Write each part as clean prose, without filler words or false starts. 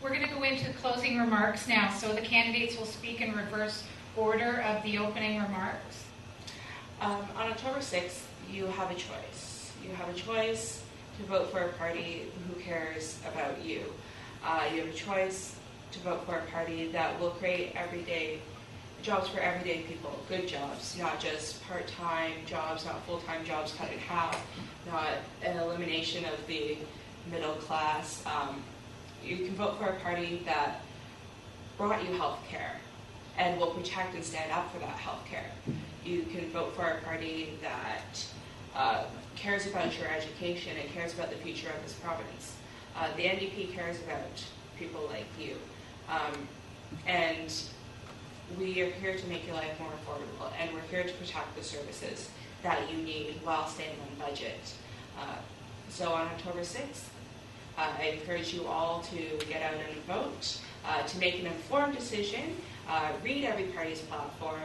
We're going to go into closing remarks now, so the candidates will speak in reverse order of the opening remarks. On October 6th, you have a choice. You have a choice to vote for a party who cares about you. You have a choice to vote for a party that will create everyday jobs for everyday people, good jobs, not just part-time jobs, not full-time jobs cut in half, not an elimination of the middle class. You can vote for a party that brought you health care and will protect and stand up for that health care. You can vote for a party that cares about your education and cares about the future of this province. The NDP cares about people like you. And we are here to make your life more affordable, and we're here to protect the services that you need while staying on budget. So on October 6th, I encourage you all to get out and vote, to make an informed decision, read every party's platform,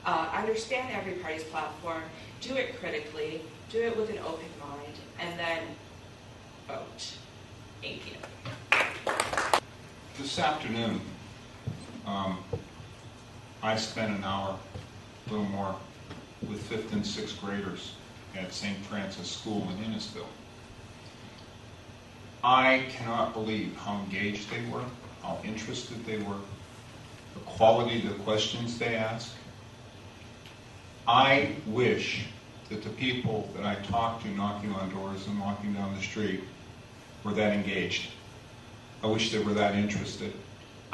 understand every party's platform, do it critically, do it with an open mind, and then vote. Thank you. This afternoon, I spent an hour, a little more, with 5th and 6th graders at St. Francis School in Innisfil. I cannot believe how engaged they were, how interested they were, the quality of the questions they asked. I wish that the people that I talked to knocking on doors and walking down the street were that engaged. I wish they were that interested.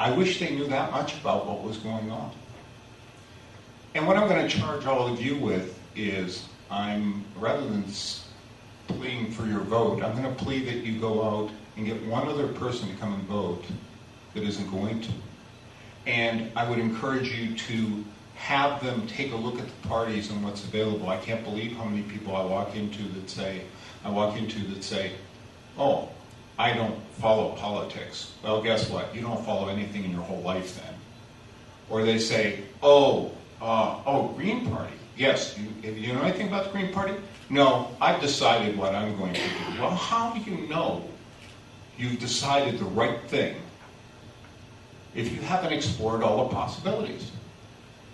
I wish they knew that much about what was going on. And what I'm going to charge all of you with is, rather than pleading for your vote, I'm going to plead that you go out and get one other person to come and vote that isn't going to. And I would encourage you to have them take a look at the parties and what's available. I can't believe how many people I walk into that say, oh, I don't follow politics. Well, guess what? You don't follow anything in your whole life then. Or they say, oh, Green Party. Yes, you know anything about the Green Party? No, I've decided what I'm going to do. Well, how do you know you've decided the right thing if you haven't explored all the possibilities?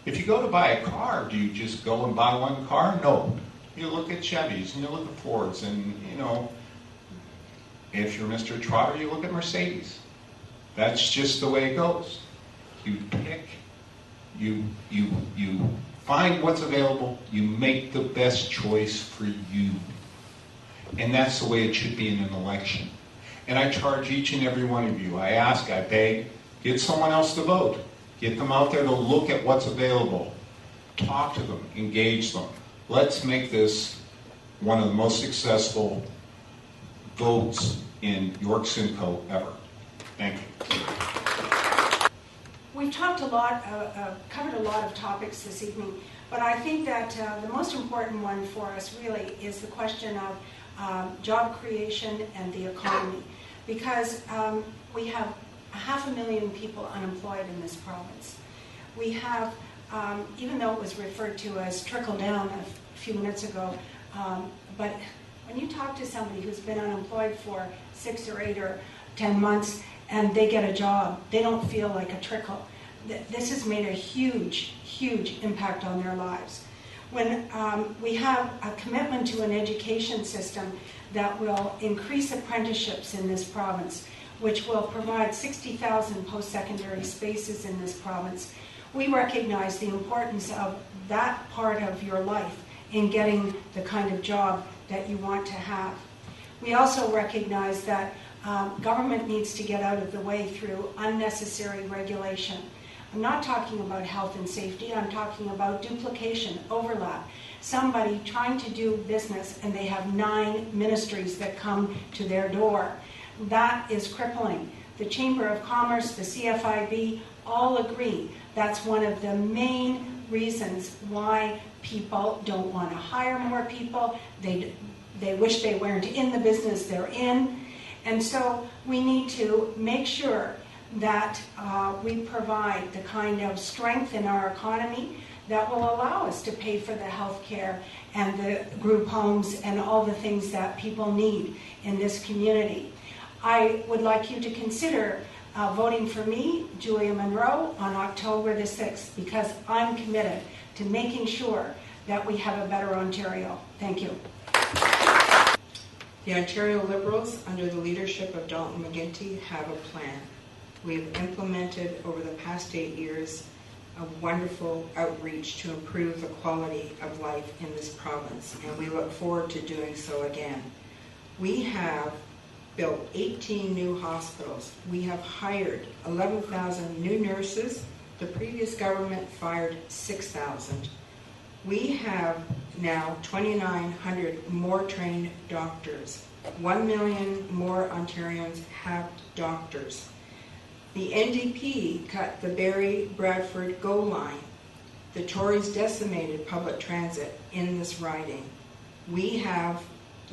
If you go to buy a car, do you just go and buy one car? No. You look at Chevys and you look at Fords and, if you're Mr. Trotter, you look at Mercedes. That's just the way it goes. You pick, you find what's available, you make the best choice for you. And that's the way it should be in an election. And I charge each and every one of you, I ask, I beg, get someone else to vote. Get them out there to look at what's available. Talk to them, engage them. Let's make this one of the most successful votes in York Simcoe ever. Thank you. We've talked a lot, covered a lot of topics this evening, but I think that the most important one for us really is the question of job creation and the economy, because we have 500,000 people unemployed in this province. We have, even though it was referred to as trickle down a few minutes ago, but when you talk to somebody who's been unemployed for 6 or 8 or 10 months and they get a job, they don't feel like a trickle. This has made a huge, huge impact on their lives. When we have a commitment to an education system that will increase apprenticeships in this province, which will provide 60,000 post-secondary spaces in this province, we recognize the importance of that part of your life in getting the kind of job that you want to have. We also recognize that government needs to get out of the way through unnecessary regulation. I'm not talking about health and safety, I'm talking about duplication, overlap. Somebody trying to do business and they have 9 ministries that come to their door. That is crippling. The Chamber of Commerce, the CFIB, all agree that's one of the main reasons why people don't want to hire more people. They wish they weren't in the business they're in. And so we need to make sure that we provide the kind of strength in our economy that will allow us to pay for the health care and the group homes and all the things that people need in this community. I would like you to consider voting for me, Julia Monroe, on October the 6th, because I'm committed to making sure that we have a better Ontario. Thank you. The Ontario Liberals, under the leadership of Dalton McGuinty, have a plan. We've implemented over the past 8 years a wonderful outreach to improve the quality of life in this province, and we look forward to doing so again. We have built 18 new hospitals. We have hired 11,000 new nurses. The previous government fired 6,000. We have now 2,900 more trained doctors. 1 million more Ontarians have doctors. The NDP cut the Barrie-Bradford GO line. The Tories decimated public transit in this riding. We have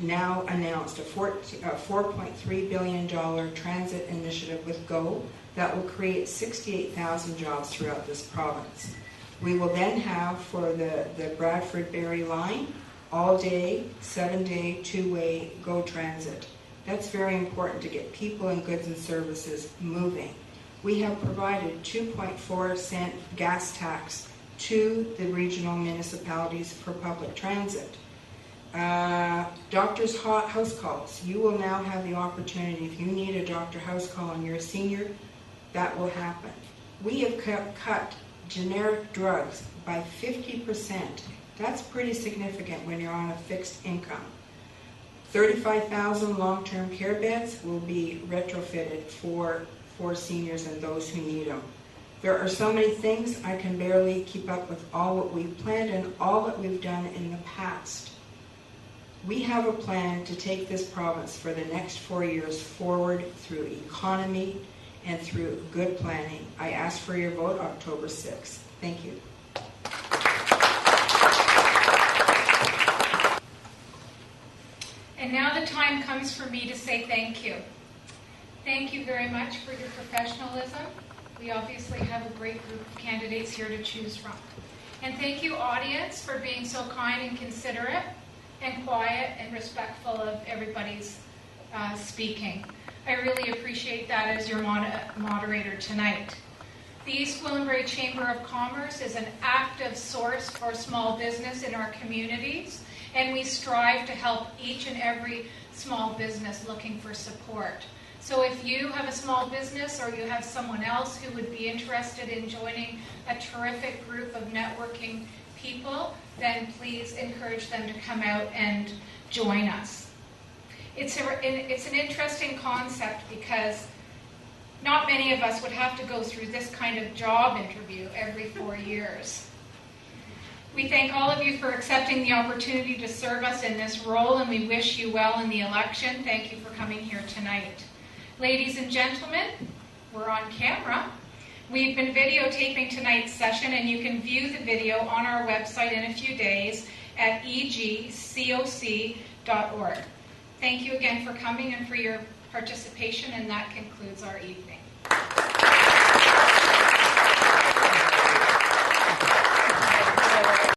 now announced a $4.3 billion transit initiative with GO that will create 68,000 jobs throughout this province. We will then have, for the Bradford-Barrie line, all-day, 7-day, 2-way GO transit. That's very important to get people and goods and services moving. We have provided 2.4-cent gas tax to the regional municipalities for public transit. Doctor's house calls. You will now have the opportunity, if you need a doctor house call and you're a senior, that will happen. We have cut generic drugs by 50%. That's pretty significant when you're on a fixed income. 35,000 long-term care beds will be retrofitted for seniors and those who need them. There are so many things I can barely keep up with all what we've planned and all that we've done in the past. We have a plan to take this province for the next 4 years forward through economy and through good planning. I ask for your vote October 6th. Thank you. And now the time comes for me to say thank you. Thank you very much for your professionalism. We obviously have a great group of candidates here to choose from. And thank you, audience, for being so kind and considerate and quiet and respectful of everybody's speaking. I really appreciate that as your moderator tonight. The East Gwillimbury Chamber of Commerce is an active source for small business in our communities, and we strive to help each and every small business looking for support. So if you have a small business or you have someone else who would be interested in joining a terrific group of networking people, then please encourage them to come out and join us. It's an interesting concept because not many of us would have to go through this kind of job interview every 4 years. We thank all of you for accepting the opportunity to serve us in this role, and we wish you well in the election. Thank you for coming here tonight. Ladies and gentlemen, we're on camera. We've been videotaping tonight's session, and you can view the video on our website in a few days at egcoc.org. Thank you again for coming and for your participation, and that concludes our evening.